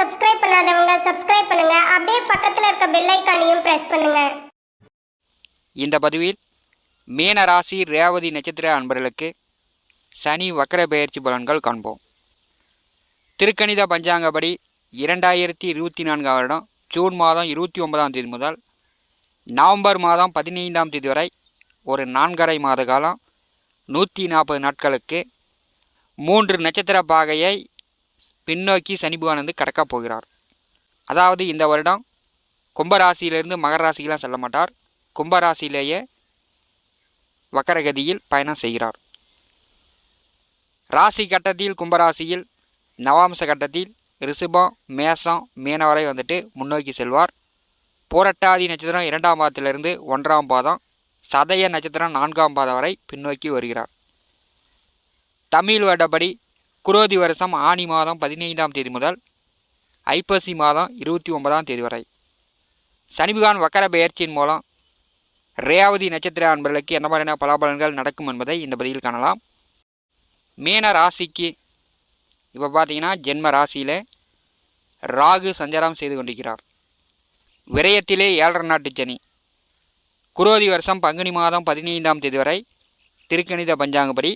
Subscribe பண்ணாதவங்க subscribe பண்ணுங்க. அப்படியே பக்கத்துல இருக்க பெல் ஐகானையும் பிரஸ் பண்ணுங்க. இந்த பதிவில் மீன ராசி ரேவதி நட்சத்திர அன்பர்களுக்கு சனி வக்கர பெயர்ச்சி பலன்கள் காண்போம். திருக்கணித பஞ்சாங்கப்படி 2024 வருடம் ஜூன் மாதம் 29ஆம் தேதி முதல் நவம்பர் மாதம் 15ஆம் தேதி வரை ஒரு 4.5 மாத காலம் 140 நாட்களுக்கு 3 நட்சத்திர பாகையை பின்னோக்கி சனி பகவான் கடக்கப் போகிறார். அதாவது இந்த வருடம் கும்பராசியிலிருந்து மகர ராசிக்கெலாம் செல்ல மாட்டார். கும்பராசியிலேயே வக்கரகதியில் பயணம் செய்கிறார். ராசி கட்டத்தில் கும்பராசியில், நவாம்ச கட்டத்தில் ரிஷபம், மேசம், மீன வரை முன்னோக்கி செல்வார். பூரட்டாதி நட்சத்திரம் 2ஆம் பாதத்திலிருந்து 1ஆம் பாதம், சதய நட்சத்திரம் 4ஆம் பாதம் வரை பின்னோக்கி வருகிறார். தமிழ் வருடப்படி குரோதி வருஷம் ஆனி மாதம் 15ஆம் தேதி முதல் ஐப்பசி மாதம் 29ஆம் தேதி வரை சனி பகவான் வக்கர பெயர்ச்சியின் மூலம் ரேவதி நட்சத்திர அன்பர்களுக்கு எந்த மாதிரியான பலாபலன்கள் நடக்கும் என்பதை இந்த பதிவில் காணலாம். மீன ராசிக்கு இப்போ பார்த்தீங்கன்னா ஜென்ம ராசியில் ராகு சஞ்சாரம் செய்து கொண்டிருக்கிறார். விரயத்திலே 7.5 நாட்டு சனி. குரோதி வருஷம் பங்குனி மாதம் 15ஆம் தேதி வரை திருக்கணித பஞ்சாங்கப்படி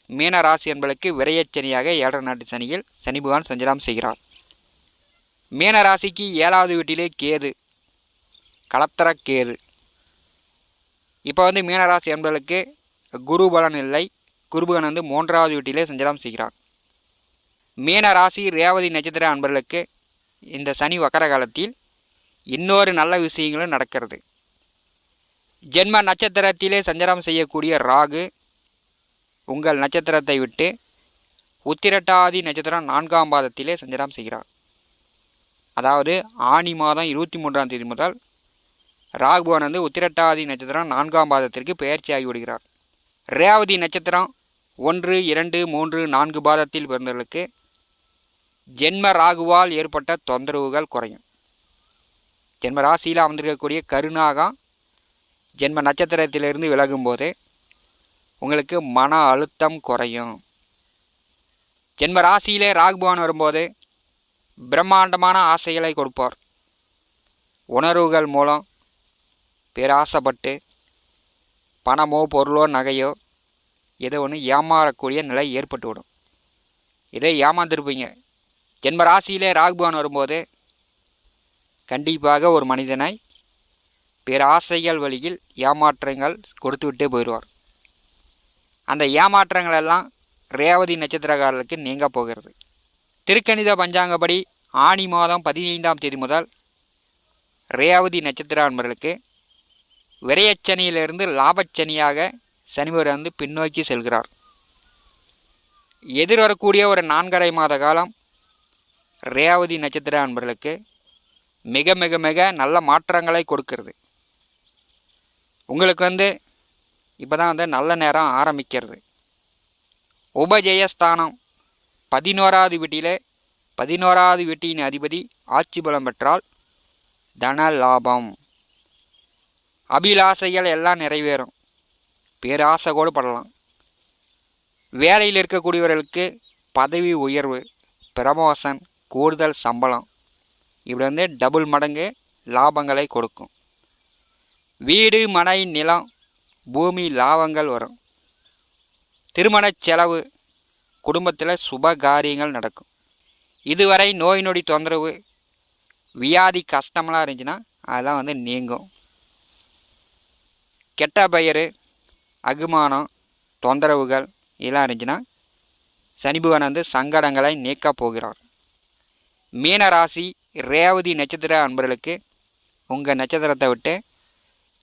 மீன ராசி என்பதற்கு விரயச்சனியாக 7.5 நாட்டு சனியில் சனி பகவான் சஞ்சாரம் செய்கிறார். மீன ராசிக்கு 7வது வீட்டிலே கேது, களத்திர கேது. இப்போ மீனராசி என்பதற்கு குரு பலன் இல்லை. குருபகன் 3வது வீட்டிலே சஞ்சாரம் செய்கிறார். மீன ராசி ரேவதி நட்சத்திர அன்பர்களுக்கு இந்த சனி வக்கர காலத்தில் இன்னொரு நல்ல விஷயங்களும் நடக்கிறது. ஜென்ம நட்சத்திரத்திலே சஞ்சாரம் செய்யக்கூடிய ராகு உங்கள் நட்சத்திரத்தை விட்டு உத்திரட்டாதி நட்சத்திரம் 4ஆம் பாதத்திலே சஞ்சாரம் செய்கிறார். அதாவது ஆனி மாதம் 23ஆம் தேதி முதல் ராகுபவன் உத்திரட்டாதி நட்சத்திரம் 4ஆம் பாதத்திற்கு பெயர்ச்சி ஆகிவிடுகிறார். ரேவதி நட்சத்திரம் 1, 2, 3, 4 பாதத்தில் பிறந்தவர்களுக்கு ஜென்ம ராகுவால் ஏற்பட்ட தொந்தரவுகள் குறையும். ஜென்ம ராசியில் அமர்ந்திருக்கக்கூடிய கருநாகம் ஜென்ம நட்சத்திரத்திலிருந்து விலகும்போது உங்களுக்கு மன அழுத்தம் குறையும். ஜென்ம ராசியிலே ராகுபவன் வரும்போது பிரம்மாண்டமான ஆசைகளை கொடுப்பார். உணர்வுகள் மூலம் பேராசைப்பட்டு பணமோ பொருளோ நகையோ ஏதோ ஒன்று ஏமாறக்கூடிய நிலை ஏற்பட்டுவிடும். இதை ஏமாந்துருப்பீங்க. ஜென்ம ராசியிலே ராகுபவன் வரும்போது கண்டிப்பாக ஒரு மனிதனை பேராசைகள் வழியில் ஏமாற்றங்கள் கொடுத்து விட்டே போயிடுவார். அந்த ஏமாற்றங்கள் எல்லாம் ரேவதி நட்சத்திரக்காரர்களுக்கு நீங்க போகிறது. திருக்கணித பஞ்சாங்கப்படி ஆனி மாதம் 15ஆம் தேதி முதல் ரேவதி நட்சத்திர அன்பர்களுக்கு விரயச்சனியிலிருந்து லாபச்சனியாக சனிவர் பின்னோக்கி செல்கிறார். எதிர்வரக்கூடிய ஒரு 4.5 மாத காலம் ரேவதி நட்சத்திர அன்பர்களுக்கு மிக மிக மிக நல்ல மாற்றங்களை கொடுக்கிறது. உங்களுக்கு இப்போ தான் நல்ல நேரம் ஆரம்பிக்கிறது. உபஜயஸ்தானம் 11வது வீட்டிலே 11வது வீட்டின் அதிபதி ஆட்சி பலம் பெற்றால் தன லாபம், அபிலாசைகள் எல்லாம் நிறைவேறும். பேராசை கூட படலாம். வேலையில் இருக்கக்கூடியவர்களுக்கு பதவி உயர்வு, ப்ரமோஷன், கூடுதல் சம்பளம் இப்படி டபுள் மடங்கு லாபங்களை கொடுக்கும். வீடு, மனை, நிலம், பூமி லாபங்கள் வரும். திருமண செலவு, குடும்பத்தில் சுப காரியங்கள் நடக்கும். இதுவரை நோய் நொடி தொந்தரவு, வியாதி கஷ்டமெல்லாம் இருந்துச்சுன்னா அதெல்லாம் நீங்கும். கெட்ட பெயர், அகுமானம், தொந்தரவுகள் இதெல்லாம் இருந்துச்சுன்னா சனி பகவான் சங்கடங்களை நீக்கப் போகிறார். மீனராசி ரேவதி நட்சத்திர அன்பர்களுக்கு உங்கள் நட்சத்திரத்தை விட்டு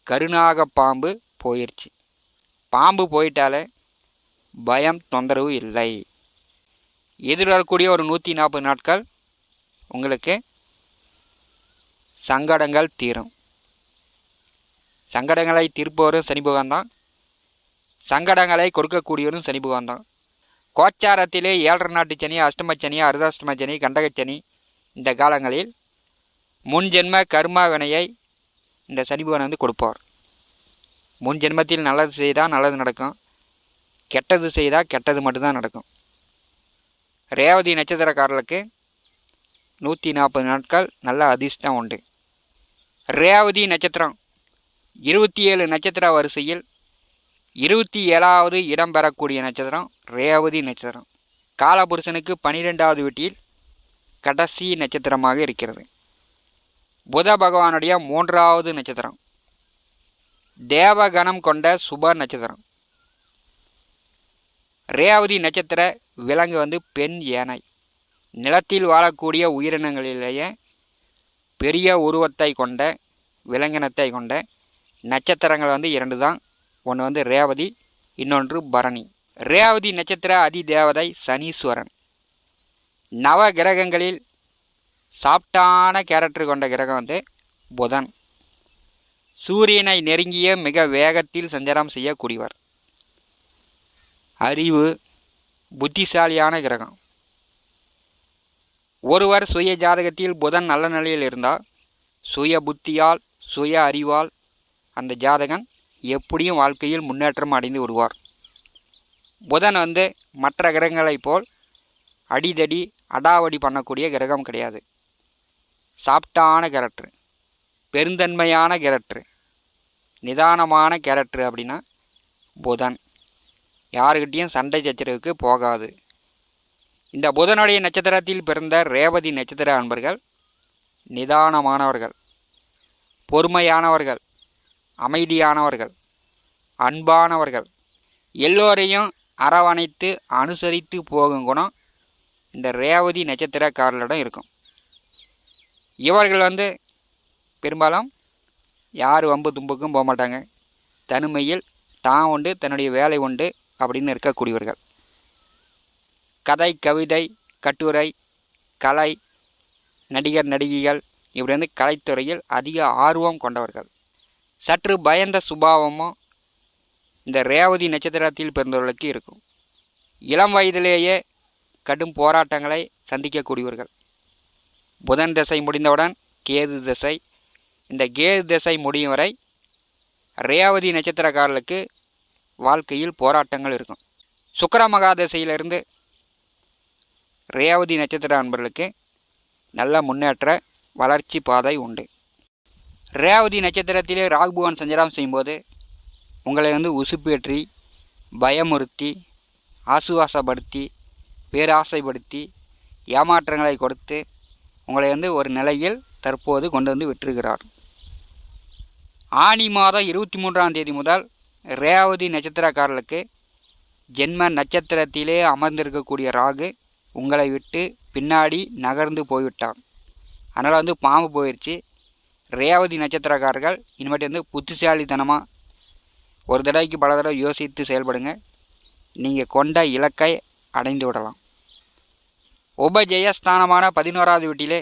கருநாக பாம்பு போயிடுச்சு. பாம்பு போயிட்டாலே பயம், தொந்தரவு இல்லை. எதிர்வரக்கூடிய ஒரு 140 நாட்கள் உங்களுக்கு சங்கடங்கள் தீரும். சங்கடங்களை தீர்ப்பவரும் சனி பகவான் தான். சங்கடங்களை கொடுக்கக்கூடியவரும் சனி பகவான் தான். கோச்சாரத்திலே 7.5 நாட்டு சனி, அஷ்டமச்சனி, அர்த்தாஷ்டம சனி, கண்டகச்சனி இந்த காலங்களில் முன்ஜென்ம கர்மா வினையை இந்த சனி பகவான் கொடுப்பார். முன் ஜென்மத்தில் நல்லது செய்தால் நல்லது நடக்கும், கெட்டது செய்தால் கெட்டது மட்டும்தான் நடக்கும். ரேவதி நட்சத்திரக்காரர்களுக்கு 140 நாட்கள் நல்ல அதிர்ஷ்டம் உண்டு. ரேவதி நட்சத்திரம் 27 நட்சத்திர வரிசையில் 27வது இடம் பெறக்கூடிய நட்சத்திரம் ரேவதி நட்சத்திரம். காலபுருஷனுக்கு 12வது வீட்டில் கடைசி நட்சத்திரமாக இருக்கிறது. புத பகவானுடைய 3வது நட்சத்திரம். தேவகணம் கொண்ட சுப நட்சத்திரம். ரேவதி நட்சத்திர விலங்கு பெண் யானை. நிலத்தில் வாழக்கூடிய உயிரினங்களிலேயே பெரிய உருவத்தை கொண்ட விலங்கினத்தை கொண்ட நட்சத்திரங்கள் 2 தான். ஒன்று ரேவதி, இன்னொன்று பரணி. ரேவதி நட்சத்திர அதிதேவதை சனீஸ்வரன். நவ கிரகங்களில் சாப்டான கேரக்டர் கொண்ட கிரகம் புதன். சூரியனை நெருங்கிய மிக வேகத்தில் சஞ்சாரம் செய்யக்கூடியவர். அறிவு, புத்திசாலியான கிரகம். ஒருவர் சுய ஜாதகத்தில் புதன் நல்ல நிலையில் இருந்தால் சுய புத்தியால் சுய அறிவால் அந்த ஜாதகன் எப்படியும் வாழ்க்கையில் முன்னேற்றம் அடைந்து விடுவார். புதன் மற்ற கிரகங்களைப் போல் அடிதடி அடாவடி பண்ணக்கூடிய கிரகம் கிடையாது. சாப்டான கேரக்டர், பெருந்தன்மையான கேரக்டர், நிதானமான கேரக்டர் அப்படின்னா புதன். யாருக்கிட்டேயும் சண்டை சச்சரவுக்கு போகாது. இந்த புதனுடைய நட்சத்திரத்தில் பிறந்த ரேவதி நட்சத்திர அன்பர்கள் நிதானமானவர்கள், பொறுமையானவர்கள், அமைதியானவர்கள், அன்பானவர்கள், எல்லோரையும் அரவணைத்து அனுசரித்து போகும் குணம் இந்த ரேவதி நட்சத்திரக்காரர்களிடம் இருக்கும். இவர்கள் பெரும்பாலும் யார் வம்பு தும்புக்கும் போக மாட்டாங்க. தனிமையில் தான் உண்டு, தன்னுடைய வேலை உண்டு அப்படின்னு இருக்கக்கூடியவர்கள். கதை, கவிதை, கட்டுரை, கலை, நடிகர் நடிகைகள் இப்படி கலைத்துறையில் அதிக ஆர்வம் கொண்டவர்கள். சற்று பயந்த சுபாவமும் இந்த ரேவதி நட்சத்திரத்தில் பிறந்தவர்களுக்கு இருக்கும். இளம் வயதிலேயே கடும் போராட்டங்களை சந்திக்கக்கூடியவர்கள். புதன் திசை முடிந்தவுடன் கேது திசை. இந்த கேது திசை முடியும் வரை ரேவதி நட்சத்திரக்காரர்களுக்கு வாழ்க்கையில் போராட்டங்கள் இருக்கும். சுக்கிர மகா திசையிலிருந்து ரேவதி நட்சத்திர அன்பர்களுக்கு நல்ல முன்னேற்ற வளர்ச்சி பாதை உண்டு. ரேவதி நட்சத்திரத்திலே ராகு பகவான் சஞ்சாரம் செய்யும்போது உங்களை உசுப்பேற்றி, பயமுறுத்தி, ஆசுவாசப்படுத்தி, பேராசைப்படுத்தி, ஏமாற்றங்களை கொடுத்து உங்களை ஒரு நிலையில் தற்போது கொண்டு விட்டுருக்கிறார். ஆனி மாதம் 23ஆம் தேதி முதல் ரேவதி நட்சத்திரக்காரர்களுக்கு ஜென்ம நட்சத்திரத்திலே அமர்ந்திருக்கக்கூடிய ராகு உங்களை விட்டு பின்னாடி நகர்ந்து போய்விட்டார். அதனால் பாம்பு போயிடுச்சு. ரேவதி நட்சத்திரக்காரர்கள் இனிமேட்டு புத்திசாலித்தனமாக ஒரு தடவைக்கு பல தடவை யோசித்து செயல்படுங்க. நீங்கள் கொண்ட இலக்கை அடைந்து விடலாம். உபஜெயஸ்தானமான 11வது வீட்டிலே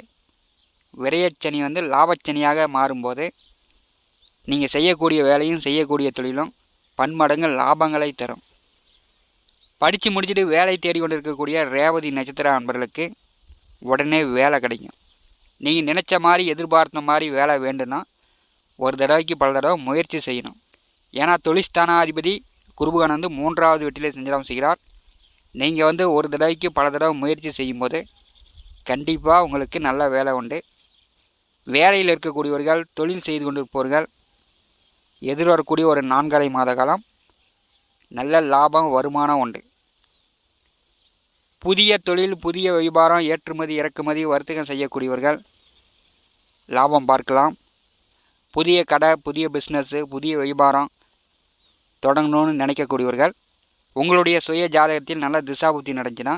விரயச்சனி லாபச்சனியாக மாறும்போது நீங்கள் செய்யக்கூடிய வேலையும் செய்யக்கூடிய தொழிலும் பன்மடங்கு லாபங்களை தரும். படித்து முடிச்சுட்டு வேலை தேடிக்கொண்டிருக்கக்கூடிய ரேவதி நட்சத்திர அன்பர்களுக்கு உடனே வேலை கிடைக்கும். நீங்கள் நினச்ச மாதிரி எதிர்பார்த்த மாதிரி வேலை வேண்டும்னா ஒரு தடவைக்கு பல தடவை முயற்சி செய்யணும். ஏன்னா தொழில்ஸ்தானாதிபதி குருபகன் 3வது வீட்டிலே சஞ்சாரம் செய்கிறார். நீங்கள் ஒரு தடவைக்கு பல தடவை முயற்சி செய்யும்போது கண்டிப்பாக உங்களுக்கு நல்ல வேலை உண்டு. வேலையில் இருக்கக்கூடியவர்கள், தொழில் செய்து கொண்டிருப்பவர்கள் எதிர்வரக்கூடிய ஒரு 4.5 மாத காலம் நல்ல லாபம், வருமானம் உண்டு. புதிய தொழில், புதிய வியாபாரம், ஏற்றுமதி இறக்குமதி, வர்த்தகம் செய்யக்கூடியவர்கள் லாபம் பார்க்கலாம். புதிய கடை, புதிய பிஸ்னஸ்ஸு, புதிய வியாபாரம் தொடங்கணும்னு நினைக்கக்கூடியவர்கள் உங்களுடைய சுய ஜாதகத்தில் நல்ல திசாபுத்தி நடந்துச்சுன்னா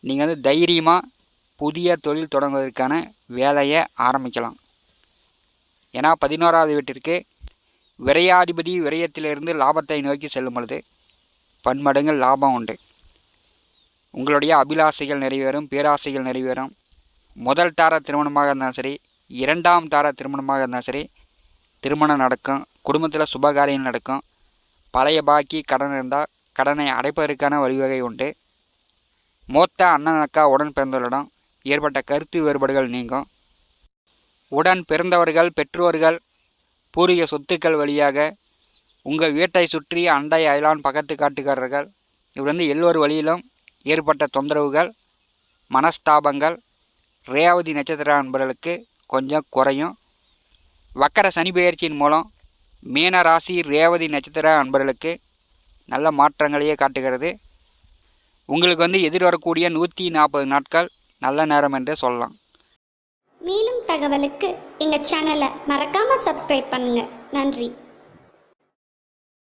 நீங்கள் தைரியமாக புதிய தொழில் தொடங்குவதற்கான வேலையை ஆரம்பிக்கலாம். ஏன்னா 11வது வீட்டிற்கு விரையாதிபதி விரயத்திலிருந்து லாபத்தை நோக்கி செல்லும் பொழுது பன்மடங்கு லாபம் உண்டு. உங்களுடைய அபிலாசைகள் நிறைவேறும், பேராசைகள் நிறைவேறும். முதல் தார திருமணமாக இருந்தாலும் சரி, 2ஆம் தார திருமணமாக இருந்தாலும் சரி, திருமணம் நடக்கும். குடும்பத்தில் சுபகாரியம் நடக்கும். பழைய பாக்கி கடன் இருந்தால் கடனை அடைப்பதற்கான வழிவகை உண்டு. மூத்த அண்ணன் அக்கா உடன் பிறந்தவர்களிடம் ஏற்பட்ட கருத்து வேறுபாடுகள் நீங்கும். உடன் பிறந்தவர்கள், பெற்றோர்கள், பூர்வீக சொத்துக்கள் வழியாக உங்கள் வீட்டை சுற்றி அண்டை அயலான் பக்கத்து காட்டுக்காரர்கள் இப்படி எல்லோரு வழியிலும் ஏற்பட்ட தொந்தரவுகள், மனஸ்தாபங்கள், ரேவதி நட்சத்திர அன்பர்களுக்கு கொஞ்சம் குறையும். வக்கர சனி பெயர்ச்சியின் மூலம் மீன ராசி ரேவதி நட்சத்திர அன்பர்களுக்கு நல்ல மாற்றங்களையே காட்டுகிறது. உங்களுக்கு எதிர்வரக்கூடிய 140 நாட்கள் நல்ல நேரம் என்றே சொல்லலாம். மேலும் தகவலுக்கு எங்கள் சேனலை மறக்காமல் சப்ஸ்கிரைப் பண்ணுங்கள். நன்றி.